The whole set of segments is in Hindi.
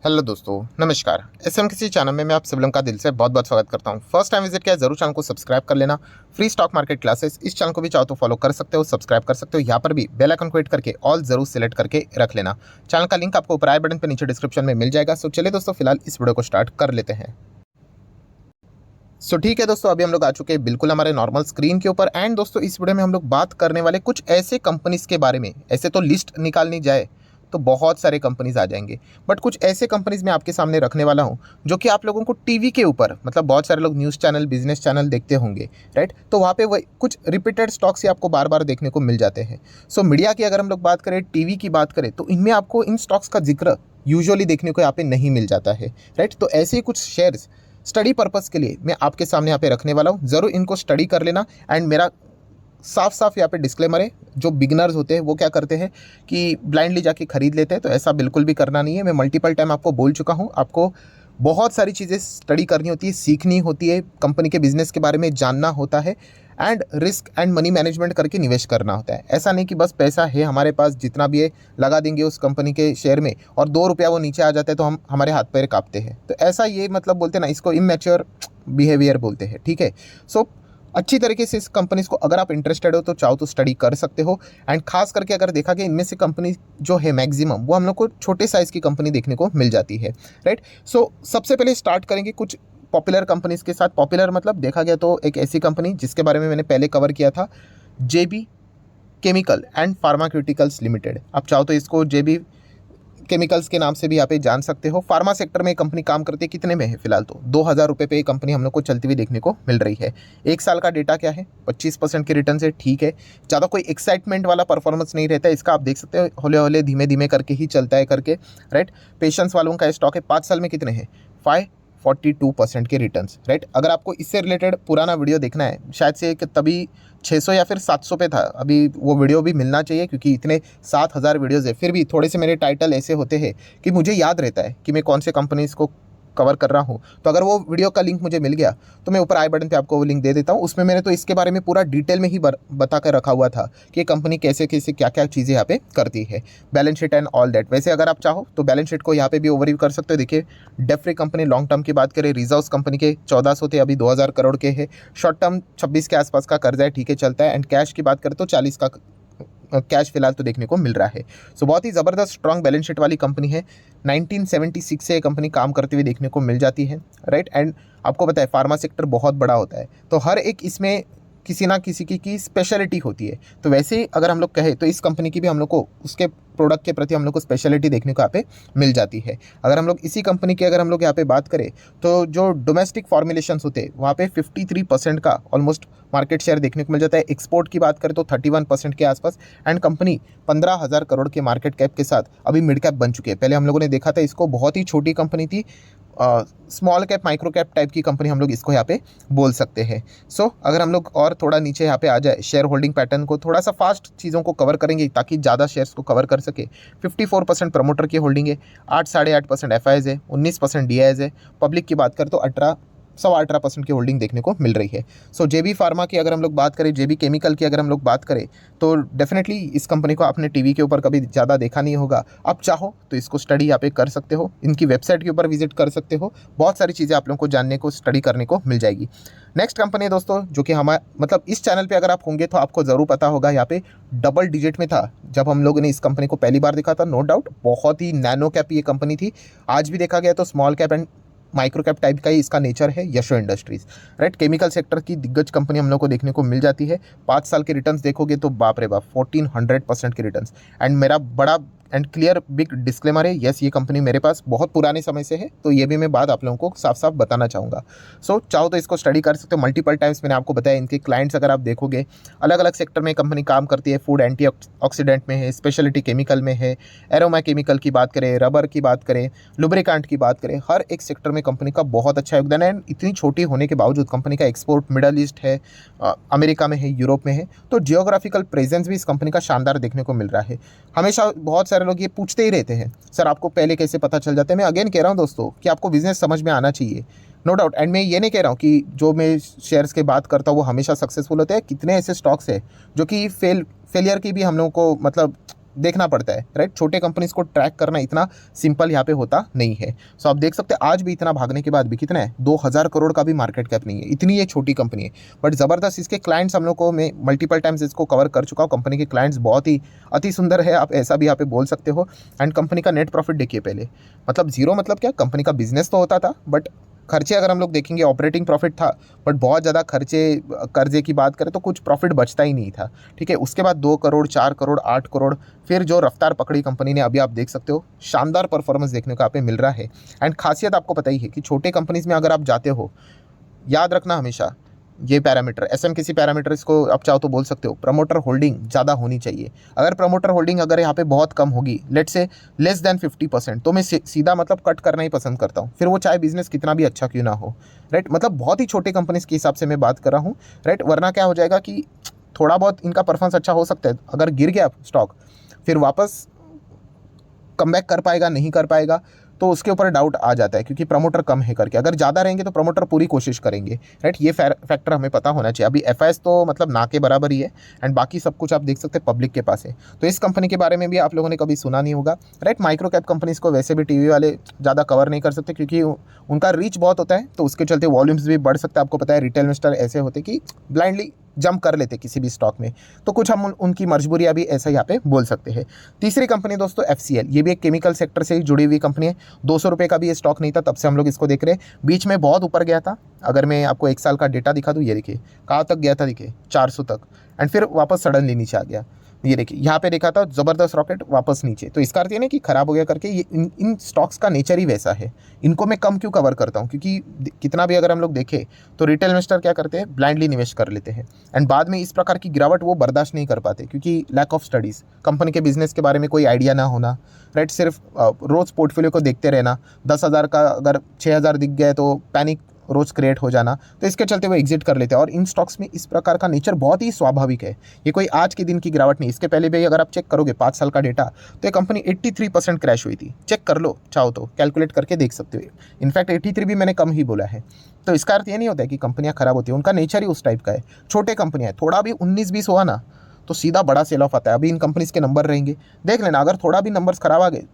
हेलो दोस्तों, नमस्कार। एसएम किसी चैनल में मैं आप सभी लोगों का दिल से बहुत बहुत स्वागत करता हूं। फर्स्ट टाइम विजिट किया है जरूर चैनल को सब्सक्राइब कर लेना। फ्री स्टॉक मार्केट क्लासेस इस चैनल को भी चाहो तो फॉलो कर सकते हो, सब्सक्राइब कर सकते हो। यहाँ पर भी बेल आइकन को हिट करके ऑल जरूर सिलेक्ट करके रख लेना। चैनल का लिंक आपको ऊपर आई बटन पर नीचे डिस्क्रिप्शन में मिल जाएगा। सो चलिए दोस्तों, फिलहाल इस वीडियो को स्टार्ट कर लेते हैं। ठीक है दोस्तों, अभी हम लोग आ चुके हैं बिल्कुल हमारे नॉर्मल स्क्रीन के ऊपर। एंड दोस्तों, इस वीडियो में हम लोग बात करने वाले कुछ ऐसे कंपनीज के बारे में। ऐसे तो लिस्ट निकालनी जाए तो बहुत सारे कंपनीज आ जाएंगे, बट कुछ ऐसे कंपनीज मैं आपके सामने रखने वाला हूं जो कि आप लोगों को टीवी के ऊपर, मतलब बहुत सारे लोग न्यूज़ चैनल, बिजनेस चैनल देखते होंगे, राइट। तो वहाँ पे वही कुछ रिपीटेड स्टॉक्स ही आपको बार बार देखने को मिल जाते हैं। मीडिया की अगर हम लोग बात करें, टीवी की बात करें, तो इनमें आपको इन स्टॉक्स का जिक्र यूजुअली देखने को यहाँ पे नहीं मिल जाता है, राइट। तो ऐसे ही कुछ शेयर्स स्टडी पर्पस के लिए मैं आपके सामने यहाँ पे रखने वाला हूँ। ज़रूर इनको स्टडी कर लेना। एंड मेरा साफ साफ यहाँ पे डिस्क्लेमर है, जो बिगनर्स होते हैं वो क्या करते हैं कि ब्लाइंडली जाके खरीद लेते हैं, तो ऐसा बिल्कुल भी करना नहीं है। मैं मल्टीपल टाइम आपको बोल चुका हूँ, आपको बहुत सारी चीज़ें स्टडी करनी होती है, सीखनी होती है, कंपनी के बिजनेस के बारे में जानना होता है, and risk and money management करके निवेश करना होता है। ऐसा नहीं कि बस पैसा है हमारे पास, जितना भी है लगा देंगे उस कंपनी के शेयर में और 2 रुपया वो नीचे आ जाता है तो हम हमारे हाथ पैर कांपते हैं। तो ऐसा, ये मतलब बोलते हैं ना, इसको इमैच्योर बिहेवियर बोलते हैं, ठीक है। अच्छी तरीके से इस कंपनीज को अगर आप इंटरेस्टेड हो तो चाहो तो स्टडी कर सकते हो। एंड खास करके अगर देखा गया, इनमें से कंपनी जो है मैक्सिमम, वो हम लोग को छोटे साइज़ की कंपनी देखने को मिल जाती है, राइट। सबसे पहले स्टार्ट करेंगे कुछ पॉपुलर कंपनीज के साथ। पॉपुलर मतलब देखा गया तो एक ऐसी कंपनी जिसके बारे में मैंने पहले कवर किया था, जेबी केमिकल एंड फार्मास्यूटिकल्स लिमिटेड। आप चाहो तो इसको जेबी केमिकल्स के नाम से भी यहाँ पे जान सकते हो। फार्मा सेक्टर में कंपनी काम करती है। कितने में है फिलहाल? तो 2,000 रुपये पे ये कंपनी हम लोग को चलती हुई देखने को मिल रही है। 1 साल का डेटा क्या है? 25% के रिटर्न से, ठीक है। ज़्यादा कोई एक्साइटमेंट वाला परफॉर्मेंस नहीं रहता है इसका, आप देख सकते हो, हौले हौले धीमे धीमे करके ही चलता है करके, राइट। पेशेंस वालों का स्टॉक है। 5 साल में कितने हैं? 542% के रिटर्न्स, राइट। अगर आपको इससे रिलेटेड पुराना वीडियो देखना है, शायद से कि तभी 600 या फिर 700 पे था, अभी वो वीडियो भी मिलना चाहिए क्योंकि इतने 7,000 वीडियोज़ है। फिर भी थोड़े से मेरे टाइटल ऐसे होते हैं कि मुझे याद रहता है कि मैं कौन से कंपनीज़ को कवर कर रहा हूँ। तो अगर वो वीडियो का लिंक मुझे मिल गया तो मैं ऊपर आई बटन पे आपको वो लिंक दे देता हूँ। उसमें मैंने तो इसके बारे में पूरा डिटेल में ही बता कर रखा हुआ था कि ये कंपनी कैसे कैसे क्या क्या चीज़ें यहाँ पे करती है, balance sheet and all that. वैसे अगर आप चाहो तो बैलेंस शीट को यहाँ पे भी ओवरव्यू कर सकते हो। देखिए, debt free company, long term की बात करें, रिजर्व्स कंपनी के 1400 थे, अभी 2,000 करोड़ के हैं। शॉर्ट टर्म 26 के आसपास का कर्जा है, ठीक है, चलता है। एंड कैश की बात करें तो 40 का कैश फिलहाल तो देखने को मिल रहा है। बहुत ही ज़बरदस्त स्ट्रॉन्ग बैलेंस शीट वाली कंपनी है। 1976 से ये कंपनी काम करते हुए देखने को मिल जाती है, राइट। एंड आपको पता है फार्मा सेक्टर बहुत बड़ा होता है, तो हर एक इसमें किसी ना किसी की स्पेशलिटी होती है। तो वैसे ही अगर हम लोग कहें तो इस कंपनी की भी हम लोग को उसके प्रोडक्ट के प्रति हम लोग को स्पेशलिटी देखने को यहाँ पे मिल जाती है। अगर हम लोग इसी कंपनी की अगर हम लोग यहाँ पे बात करें तो जो डोमेस्टिक फॉर्मुलेशंस होते हैं वहाँ पे 53% का ऑलमोस्ट मार्केट शेयर देखने को मिल जाता है। एक्सपोर्ट की बात करें तो 31% के आसपास। एंड कंपनी 15,000 करोड़ के मार्केट कैप के साथ अभी मिड कैप बन चुकी है। पहले हम लोगों ने देखा था इसको, बहुत ही छोटी कंपनी थी, small cap micro cap type की कंपनी हम लोग इसको यहाँ पे बोल सकते हैं। अगर हम लोग और थोड़ा नीचे यहाँ पे आ जाए, शेयर होल्डिंग पैटर्न को थोड़ा सा फास्ट चीज़ों को कवर करेंगे ताकि ज़्यादा शेयर्स को कवर कर सके। 54% प्रमोटर की होल्डिंग है, 8-8.5% एफआईज है, 19% डीआईज है। पब्लिक की बात करें तो 18% की होल्डिंग देखने को मिल रही है। जेबी फार्मा की अगर हम लोग बात करें, जेबी केमिकल की अगर हम लोग बात करें, तो डेफिनेटली इस कंपनी को आपने टीवी के ऊपर कभी ज़्यादा देखा नहीं होगा। आप चाहो तो इसको स्टडी यहाँ पे कर सकते हो, इनकी वेबसाइट के ऊपर विजिट कर सकते हो। बहुत सारी चीज़ें आप लोगों को जानने को, स्टडी करने को मिल जाएगी। नेक्स्ट कंपनी है दोस्तों, जो कि हमारे मतलब इस चैनल पे अगर आप होंगे तो आपको ज़रूर पता होगा, यहाँ पे डबल डिजिट में था जब हम लोगों ने इस कंपनी को पहली बार देखा था। नो डाउट बहुत ही नैनो कैप ये कंपनी थी। आज भी देखा गया तो small cap and micro cap type का ही इसका नेचर है, यशो इंडस्ट्रीज, राइट। केमिकल सेक्टर की दिग्गज कंपनी हम लोग को देखने को मिल जाती है। 5 साल के रिटर्न्स देखोगे तो बाप रे बाप 1400% के रिटर्न्स। एंड मेरा बड़ा एंड क्लियर बिग डिस्क्लेमर है, यस ये कंपनी मेरे पास बहुत पुराने समय से है, तो ये भी मैं बात आप लोगों को साफ साफ बताना चाहूँगा। चाहो तो इसको स्टडी कर सकते हो। मल्टीपल टाइम्स मैंने आपको बताया, इनके क्लाइंट्स अगर आप देखोगे अलग अलग सेक्टर में कंपनी काम करती है। फूड एंटी ऑक्सीडेंट में है, स्पेशलिटी केमिकल में है, एरोमा केमिकल की बात करें, रबर की बात करें, लुब्रिकेंट की बात करें, हर एक सेक्टर में कंपनी का बहुत अच्छा योगदान है। इतनी छोटी होने के बावजूद कंपनी का एक्सपोर्ट मिडल ईस्ट है, अमेरिका में है, यूरोप में है, तो जियोग्राफिकल प्रेजेंस भी इस कंपनी का शानदार देखने को मिल रहा है। हमेशा बहुत सारे लोग ये पूछते ही रहते हैं, सर आपको पहले कैसे पता चल जाता है। मैं अगेन कह रहा हूँ दोस्तों कि आपको बिजनेस समझ में आना चाहिए, नो डाउट। एंड मैं ये नहीं कह रहा हूँ कि जो मैं शेयर्स की बात करता हूँ वो हमेशा सक्सेसफुल होते हैं। कितने ऐसे स्टॉक्स हैं जो कि फेलियर की भी हम लोगों को मतलब देखना पड़ता है, राइट। छोटे कंपनीज को ट्रैक करना इतना सिंपल यहाँ पे होता नहीं है। सो आप देख सकते हैं आज भी इतना भागने के बाद भी कितना है, 2000 करोड़ का भी मार्केट कैप नहीं है, इतनी ये छोटी कंपनी है। बट ज़बरदस्त इसके क्लाइंट्स हम लोग को, मैं मल्टीपल टाइम्स इसको कवर कर चुका हूँ। कंपनी के क्लाइंट्स बहुत ही अति सुंदर है, आप ऐसा भी यहाँ पे बोल सकते हो। एंड कंपनी का नेट प्रॉफिट देखिए पहले, मतलब जीरो, मतलब क्या, कंपनी का बिजनेस तो होता था बट खर्चे अगर हम लोग देखेंगे, ऑपरेटिंग प्रॉफिट था बट बहुत ज़्यादा खर्चे, कर्जे की बात करें तो कुछ प्रॉफिट बचता ही नहीं था, ठीक है। उसके बाद 2 करोड़, 4 करोड़, 8 करोड़, फिर जो रफ्तार पकड़ी कंपनी ने, अभी आप देख सकते हो शानदार परफॉर्मेंस देखने को यहाँ पे मिल रहा है। एंड खासियत आपको पता ही है कि छोटे कंपनीज में अगर आप जाते हो, याद रखना हमेशा ये पैरामीटर, किसी पैरामीटर इसको आप चाहो तो बोल सकते हो, प्रमोटर होल्डिंग ज़्यादा होनी चाहिए। अगर प्रमोटर होल्डिंग अगर यहाँ पे बहुत कम होगी, लेट से लेस देन 50%, तो मैं सीधा मतलब कट करना ही पसंद करता हूँ, फिर वो चाहे बिजनेस कितना भी अच्छा क्यों ना हो, राइट। मतलब बहुत ही छोटे कंपनीज के हिसाब से मैं बात कर रहा हूँ, राइट। वरना क्या हो जाएगा कि थोड़ा बहुत इनका परफॉर्मेंस अच्छा हो सकता है, अगर गिर गया स्टॉक फिर वापस कमबैक कर पाएगा नहीं कर पाएगा, तो उसके ऊपर डाउट आ जाता है, क्योंकि प्रमोटर कम है करके। अगर ज़्यादा रहेंगे तो प्रमोटर पूरी कोशिश करेंगे, राइट। ये फैक्टर हमें पता होना चाहिए। अभी एफआईएस तो मतलब ना के बराबर ही है, एंड बाकी सब कुछ आप देख सकते हैं पब्लिक के पास है। तो इस कंपनी के बारे में भी आप लोगों ने कभी सुना नहीं होगा, राइट। माइक्रो कैप कंपनीज को वैसे भी टीवी वाले ज़्यादा कवर नहीं कर सकते, क्योंकि उनका रीच बहुत होता है, तो उसके चलते वॉल्यूम्स भी बढ़ सकता है। आपको पता है रिटेल इन्वेस्टर ऐसे होते कि ब्लाइंडली जंप कर लेते किसी भी स्टॉक में, तो कुछ हम उनकी मजबूरियां भी ऐसा यहाँ पे बोल सकते हैं। तीसरी कंपनी दोस्तों एफसीएल, ये भी एक केमिकल सेक्टर से जुड़ी हुई कंपनी है। 200 रुपये का भी ये स्टॉक नहीं था, तब से हम लोग इसको देख रहे हैं। बीच में बहुत ऊपर गया था, अगर मैं आपको 1 साल का डेटा दिखा दूँ, ये देखिए कहाँ तक गया था, देखिए 400 तक, एंड फिर वापस सडनली नीचे आ गया। ये देखिए यहाँ पे देखा था ज़बरदस्त रॉकेट, वापस नीचे। तो इसका अर्थ ये नहीं कि खराब हो गया करके, ये इन स्टॉक्स का नेचर ही वैसा है। इनको मैं कम क्यों कवर करता हूँ, क्योंकि कितना भी अगर हम लोग देखें तो रिटेल इन्वेस्टर क्या करते हैं, ब्लाइंडली निवेश कर लेते हैं, एंड बाद में इस प्रकार की गिरावट वो बर्दाश्त नहीं कर पाते, क्योंकि लैक ऑफ स्टडीज़, कंपनी के बिजनेस के बारे में कोई आइडिया ना होना, राइट। सिर्फ रोज़ पोर्टफोलियो को देखते रहना, 10,000 का अगर 6,000 दिख गया तो पैनिक रोज क्रिएट हो जाना, तो इसके चलते वो एग्जिट कर लेते हैं। और इन स्टॉक्स में इस प्रकार का नेचर बहुत ही स्वाभाविक है, ये कोई आज के दिन की गिरावट नहीं। इसके पहले भी अगर आप चेक करोगे 5 साल का डेटा, तो ये कंपनी 83% क्रैश हुई थी। चेक कर लो, चाहो तो कैलकुलेट करके देख सकते हो। इनफैक्ट 83 भी मैंने कम ही बोला है। तो इसका अर्थ ये नहीं होता है कि कंपनियां खराब होती है, उनका नेचर ही उस टाइप का है। छोटे कंपनियां थोड़ा भी 19-20 हुआ ना तो सीधा बड़ा सेल ऑफ आता है। अभी इन कंपनीज के नंबर रहेंगे, देख लेना, अगर थोड़ा भी नंबर्स खराब आ गए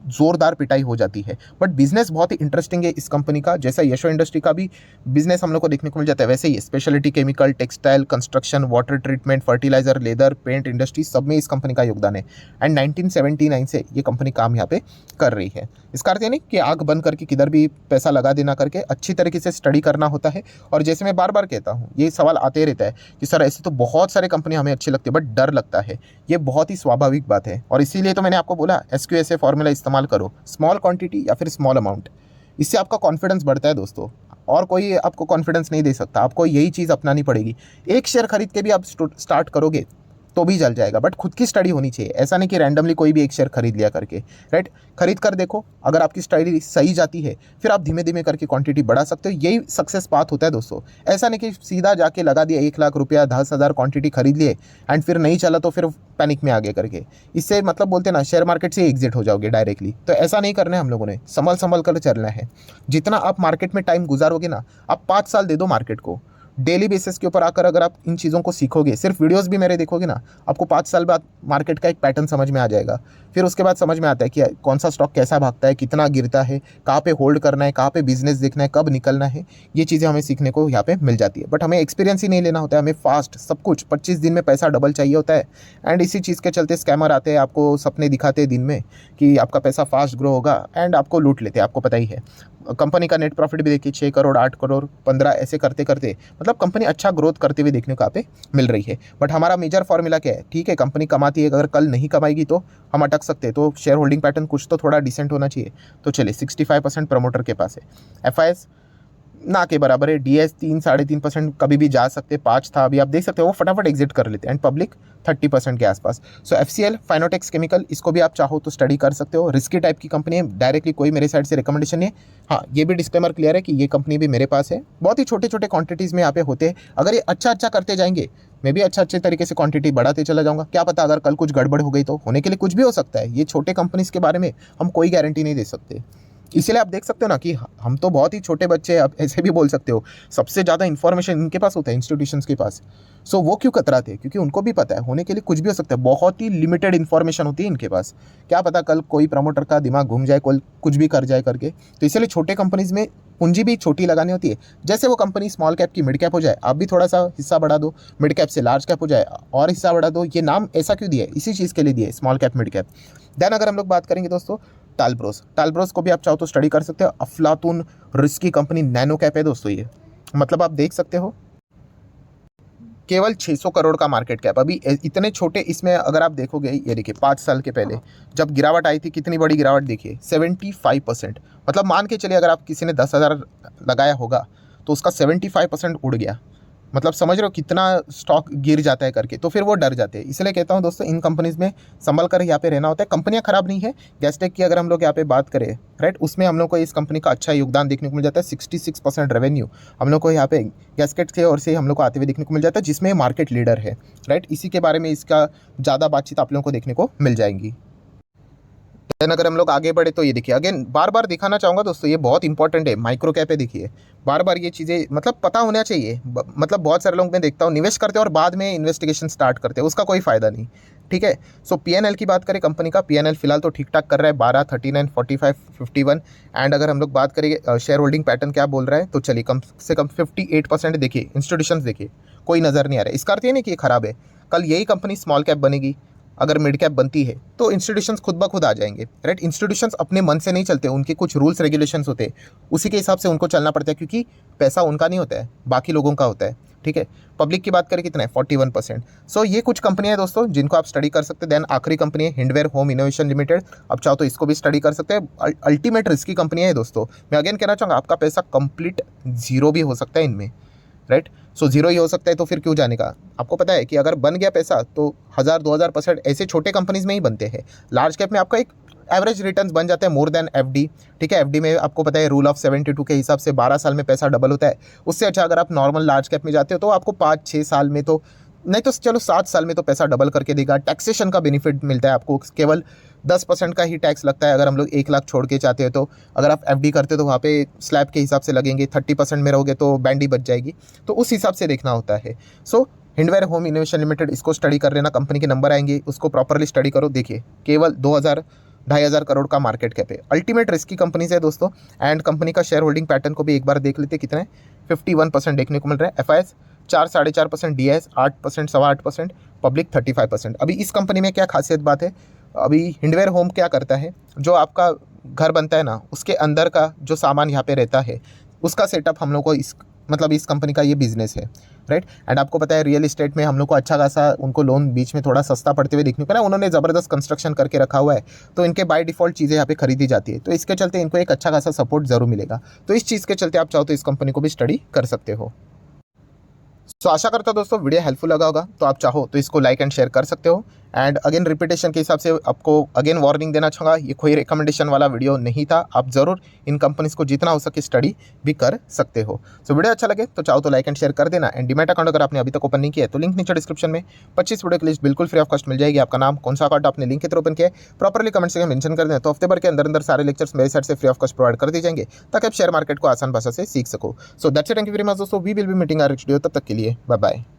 जोरदार पिटाई हो जाती है। बट बिजनेस बहुत ही इंटरेस्टिंग है इस कंपनी का, जैसा यशो इंडस्ट्री का भी बिजनेस हम लोग को देखने को मिल जाता है, वैसे ही speciality chemical, textile, construction, water treatment, fertiliser, leather, paint industry, सब में इस कंपनी का योगदान है। एंड 1979 से ये कंपनी काम यहाँ पे कर रही है। इसका अर्थ ये नहीं कि आग बंद करके किधर भी पैसा लगा देना करके, अच्छी तरीके से स्टडी करना होता है। और जैसे मैं बार बार कहता हूँ, ये सवाल आते रहता है कि सर ऐसे तो बहुत सारे कंपनी हमें अच्छी लगती है बट डर लगता है। ये बहुत ही स्वाभाविक बात है, और इसीलिए तो मैंने आपको बोला SQSA फॉर्मूला इस्तेमाल करो, स्मॉल क्वांटिटी या फिर स्मॉल अमाउंट। इससे आपका कॉन्फिडेंस बढ़ता है दोस्तों, और कोई आपको कॉन्फिडेंस नहीं दे सकता। आपको यही चीज़ अपनानी पड़ेगी। एक शेयर खरीद के भी आप स्टार्ट करोगे तो भी चल जाएगा, बट खुद की स्टडी होनी चाहिए। ऐसा नहीं कि रैंडमली कोई भी एक शेयर खरीद लिया करके, राइट। खरीद कर देखो, अगर आपकी स्टडी सही जाती है फिर आप धीमे धीमे करके क्वांटिटी बढ़ा सकते हो। यही सक्सेस पाथ होता है दोस्तों। ऐसा नहीं कि सीधा जाके लगा दिया 1 लाख रुपया, 10,000 क्वांटिटी खरीद लिए एंड फिर नहीं चला तो फिर पैनिक में आगे करके, इससे मतलब बोलते ना शेयर मार्केट से एग्जिट हो जाओगे डायरेक्टली। तो ऐसा नहीं करना है हम लोगों ने, संभल कर चलना है। जितना आप मार्केट में टाइम गुजारोगे ना, आप 5 साल दे दो मार्केट को, डेली बेसिस के ऊपर आकर अगर आप इन चीज़ों को सीखोगे, सिर्फ वीडियोस भी मेरे देखोगे ना, आपको 5 साल बाद मार्केट का एक पैटर्न समझ में आ जाएगा। फिर उसके बाद समझ में आता है कि कौन सा स्टॉक कैसा भागता है, कितना गिरता है, कहाँ पे होल्ड करना है, कहाँ पे बिजनेस देखना है, कब निकलना है। ये चीज़ें हमें सीखने को यहाँ पे मिल जाती है। बट हमें एक्सपीरियंस ही नहीं लेना होता है, हमें फास्ट सब कुछ 25 दिन में पैसा डबल चाहिए होता है। एंड इसी चीज़ के चलते स्कैमर आते हैं, आपको सपने दिखाते हैं दिन में कि आपका पैसा फास्ट ग्रो होगा एंड आपको लूट लेते हैं। आपको पता ही है कंपनी का नेट प्रॉफिट भी देखिए 6 करोड़, 8 करोड़, 15, ऐसे करते करते मतलब कंपनी अच्छा ग्रोथ करते हुए देखने को यहाँ पे मिल रही है। बट हमारा मेजर फॉर्मूला क्या है, ठीक है कंपनी कमाती है, अगर कल नहीं कमाएगी तो हम अटक सकते हैं। तो शेयर होल्डिंग पैटर्न कुछ तो थोड़ा डिसेंट होना चाहिए। तो चलिए 65% प्रमोटर के पास है, FIS ना के बराबर है, DS 3-3.5% कभी भी जा सकते, 5 था अभी, आप देख सकते हो वो फटाफट एग्जिट कर लेते हैं। एंड पब्लिक 30% के आसपास। सो FCL फाइनोटेक्स केमिकल, इसको भी आप चाहो तो स्टडी कर सकते हो। रिस्की टाइप की कंपनी है, डायरेक्टली कोई मेरे साइड से रिकमेंडेशन नहीं है। हाँ, ये भी डिस्क्लेमर क्लियर है कि ये कंपनी भी मेरे पास है, बहुत ही छोटे छोटे क्वांटिटीज़ में यहाँ पे होते हैं। अगर ये अच्छा करते जाएंगे, मैं भी अच्छे तरीके से क्वांटिटी बढ़ाते चला जाऊंगा। क्या पता अगर कल कुछ गड़बड़ हो गई तो, होने के लिए कुछ भी हो सकता है। ये छोटे कंपनीज के बारे में हम कोई गारंटी नहीं दे सकते। इसीलिए आप देख सकते हो ना कि हम तो बहुत ही छोटे बच्चे हैं, आप ऐसे भी बोल सकते हो, सबसे ज़्यादा इन्फॉर्मेशन इनके पास होता है, इंस्टीट्यूशंस के पास। सो वो क्यों कतराते हैं? क्योंकि उनको भी पता है होने के लिए कुछ भी हो सकता है, बहुत ही लिमिटेड इन्फॉर्मेशन होती है इनके पास। क्या पता कल कोई प्रमोटर का दिमाग घूम जाए, कोई कुछ भी कर जाए करके। तो इसलिए छोटे कंपनीज में पूंजी भी छोटी लगानी होती है। जैसे वो कंपनी स्मॉल कैप की मिड कैप हो जाए, आप भी थोड़ा सा हिस्सा बढ़ा दो, मिड कैप से लार्ज कैप हो जाए और हिस्सा बढ़ा दो। ये नाम ऐसा क्यों दिया है? इसी चीज़ के लिए दिया है, small cap mid cap. Then अगर हम लोग बात करेंगे दोस्तों टालब्रोस को भी आप चाहो तो स्टडी कर सकते हो। अफलातून रिस्की कंपनी नैनो कैप है दोस्तों ये, मतलब आप देख सकते हो केवल 600 करोड़ का मार्केट कैप। अभी इतने छोटे इसमें अगर आप देखोगे, ये देखिए 5 साल के पहले जब गिरावट आई थी, कितनी बड़ी गिरावट देखिए, 75%। मतलब मान के चलिए अगर आप किसी ने 10,000 लगाया होगा तो उसका 75% उड़ गया। मतलब समझ रहे हो कितना स्टॉक गिर जाता है करके, तो फिर वो डर जाते हैं। इसलिए कहता हूँ दोस्तों, इन कंपनीज में संभल कर यहाँ पे रहना होता है। कंपनियाँ खराब नहीं है। गैसटेक की अगर हम लोग यहाँ पे बात करें, राइट, उसमें हम लोग को इस कंपनी का अच्छा योगदान देखने को मिल जाता है। 66% रेवेन्यू हम लोग को यहाँ पे गैसकेट के ओर से हम लोग को आते हुए देखने को मिल जाता है, जिसमें मार्केट लीडर है, राइट। इसी के बारे में इसका ज़्यादा बातचीत आप लोगों को देखने को मिल जाएंगी। देन अगर हम लोग आगे बढ़े तो ये देखिए, अगेन बार बार दिखाना चाहूँगा दोस्तों, ये बहुत इंपॉर्टेंट है, माइक्रो कैप है। देखिए बार बार ये चीज़ें मतलब पता होना चाहिए। मतलब बहुत सारे लोग मैं देखता हूँ निवेश करते हैं और बाद में इन्वेस्टिगेशन स्टार्ट करते हैं, उसका कोई फ़ायदा नहीं, ठीक है। सो पीएनएल की बात करें, कंपनी का पीएनएल फिलहाल तो ठीक ठाक कर रहा है, 12, 39, 45, 51। एंड अगर हम लोग बात करेंगे शेयर होल्डिंग पैटर्न क्या बोल रहा है, तो चलिए कम से कम 58% देखिए। इंस्टीट्यूशंस देखिए, कोई नज़र नहीं आ रहा है। इसका अर्थ ये नहीं कि ये खराब है। कल यही कंपनी स्मॉल कैप बनेगी, अगर मिड कैप बनती है तो इंस्टीट्यूशंस खुद ब खुद आ जाएंगे, राइट। इंस्टीट्यूशंस अपने मन से नहीं चलते, उनके कुछ रूल्स रेगुलेशंस होते हैं, उसी के हिसाब से उनको चलना पड़ता है, क्योंकि पैसा उनका नहीं होता है, बाकी लोगों का होता है, ठीक है। पब्लिक की बात करें कितना है, 41%। सो ये कुछ कंपनियां हैं दोस्तों जिनको आप स्टडी कर सकते हैं। देन आखिरी कंपनी है हिंडवेयर होम इनोवेशन लिमिटेड, आप चाहो तो इसको भी स्टडी कर सकते हैं। अल्टीमेट रिस्की कंपनियां है दोस्तों। मैं अगेन कहना चाहूँगा, आपका पैसा कंप्लीट जीरो भी हो सकता है इनमें, राइट। सो जीरो ही हो सकता है, तो फिर क्यों जाने का। आपको पता है कि अगर बन गया पैसा तो 1000-2000% ऐसे छोटे कंपनीज में ही बनते हैं। लार्ज कैप में आपका एक एवरेज रिटर्न्स बन जाते हैं मोर देन एफडी, ठीक है। एफडी में आपको पता है रूल ऑफ 72 के हिसाब से 12 साल में पैसा डबल होता है। उससे अच्छा अगर आप नॉर्मल लार्ज कैप में जाते हो तो आपको 5-6 साल में तो नहीं, तो चलो 7 साल में तो पैसा डबल करके देगा। टैक्सेशन का बेनिफिट मिलता है आपको, केवल 10% का ही टैक्स लगता है अगर हम लोग 1 लाख छोड़ के चाहते हो तो। अगर आप एफडी करते हो तो वहाँ पे स्लैब के हिसाब से लगेंगे, 30% में रहोगे तो बैंडी बच जाएगी, तो उस हिसाब से देखना होता है। सो हिंडवेयर होम इनोवेशन लिमिटेड, इसको स्टडी कर लेना, कंपनी के नंबर आएंगे, उसको प्रॉपरली स्टडी करो। देखिए केवल 2,000-2,500 करोड़ का मार्केट कैप है। अल्टीमेट रिस्की कंपनीज है दोस्तों। एंड कंपनी का शेयर होल्डिंग पैटर्न को भी एक बार देख लेते हैं, कितना है, 51% देखने को मिल रहा है। FIS 4-4.5%, DIIs 8%, 8.25%, public 35%। अभी इस कंपनी में क्या खासियत बात है, अभी हिंडवेयर होम क्या करता है, जो आपका घर बनता है ना, उसके अंदर का जो सामान यहाँ पे रहता है, उसका सेटअप हम लोग को इस कंपनी का ये बिजनेस है, राइट। एंड आपको पता है रियल इस्टेट में हम लोग को अच्छा खासा उनको लोन बीच में थोड़ा सस्ता पड़ते हुए देखने को ना, उन्होंने ज़बरदस्त कंस्ट्रक्शन करके रखा हुआ है, तो इनके बाय डिफ़ॉल्ट चीज़ें यहाँ पे खरीदी जाती है, तो इसके चलते इनको एक अच्छा खासा सपोर्ट ज़रूर मिलेगा। तो इस चीज़ के चलते आप चाहो तो इस कंपनी को भी स्टडी कर सकते हो। सो आशा करता हूँ दोस्तों वीडियो हेल्पफुल लगा होगा, तो आप चाहो तो इसको लाइक एंड शेयर कर सकते हो। एंड अगेन रिपीटेशन के हिसाब से आपको अगेन वार्निंग देना चाहूँगा, ये कोई रिकमेंडेशन वाला वीडियो नहीं था। आप ज़रूर इन कंपनीज़ को जितना हो सके स्टडी भी कर सकते हो। सो वीडियो अच्छा लगे तो चाहो तो लाइक एंड शेयर कर देना। एंड डीमैट अकाउंट अगर आपने अभी तक ओपन नहीं किया है तो लिंक नीचे डिस्क्रिप्शन में 25 वीडियो की लिस्ट बिल्कुल फ्री ऑफ कॉस्ट मिल जाएगी। आपका नाम, कौन सा अकाउंट आपने लिंक के थ्रू ओपन किया है, प्रॉपरली कमेंट से मेंशन कर दें, तो हफ्ते भर के अंदर सारे लेक्चर्स मेरे साइड से फ्री ऑफ कॉस्ट प्रोवाइड कर दिए जाएंगे, ताकि आप शेयर मार्केट को आसान भाषा से सीख सको। So that's it, thank you very much दोस्तों, we will be meeting our next video. तब तक के लिए बाय बाय।